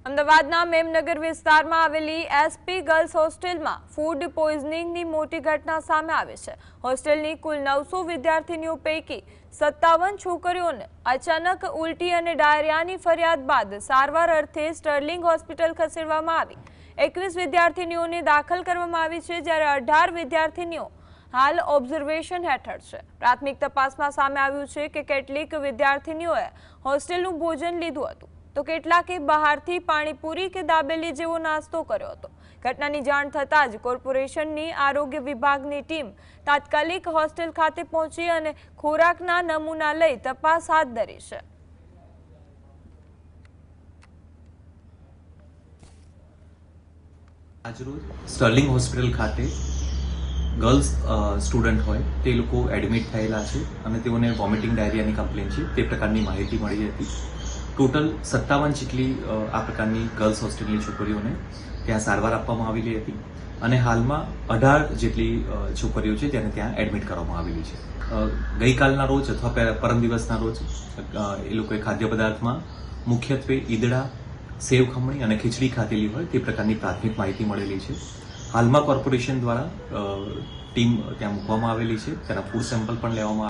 અમદાવાદના મેમનગર વિસ્તારમાં આવેલી એસપી ગર્લ્સ હોસ્ટેલમાં ફૂડ પોઈઝનિંગની મોટી ઘટના સામે આવી છે। હોસ્ટેલની કુલ 900 વિદ્યાર્થીનીઓ પૈકી 57 છોકરીઓને અચાનક ઉલટી અને ડાયરિયાની ફરિયાદ બાદ સારવાર અર્થે સ્ટર્લિંગ હોસ્પિટલ ખસેડવામાં આવી। 21 વિદ્યાર્થીનીઓને દાખલ કરવામાં આવી છે, જ્યારે 18 વિદ્યાર્થીનીઓ હાલ ઓબ્ઝર્વેશન હેઠળ છે। પ્રાથમિક તપાસમાં સામે આવ્યું છે કે કેટલીક વિદ્યાર્થીનીઓએ હોસ્ટેલનું ભોજન લીધું હતું તો કેટલાકે બહારથી પાણીપુરી કે દાબેલી જેવો નાસ્તો કર્યો હતો। ઘટનાની જાણ થતાં જ કોર્પોરેશનની આરોગ્ય વિભાગની ટીમ તાત્કાલિક હોસ્ટેલ ખાતે પહોંચી અને ખોરાકના નમૂના લઈ તપાસ હાથ ધરી છે। આજરોજ સ્ટર્લિંગ હોસ્પિટલ ખાતે ગર્લ્સ સ્ટુડન્ટ હોય તે લોકો એડમિટ થયેલા છે અને તેઓને વોમિટિંગ ડાયરિયાની કમ્પ્લેન છે તે પ્રકારની માહિતી મળી હતી। ટોટલ 57 જેટલી આ પ્રકારની ગર્લ્સ હોસ્ટેલની છોકરીઓને ત્યાં સારવાર આપવામાં આવેલી હતી અને હાલમાં 18 જેટલી છોકરીઓ છે જેને ત્યાં એડમિટ કરવામાં આવેલી છે। ગઈકાલના રોજ અથવા પરમ દિવસના રોજ એ લોકોએ ખાદ્ય પદાર્થમાં મુખ્યત્વે ઈદડા, સેવ ખમણી અને ખીચડી ખાધેલી હોય તે પ્રકારની પ્રાથમિક માહિતી મળેલી છે। હાલમાં કોર્પોરેશન દ્વારા ટીમ ત્યાં મૂકવામાં આવેલી છે, તેના ફૂડ સેમ્પલ પણ લેવામાં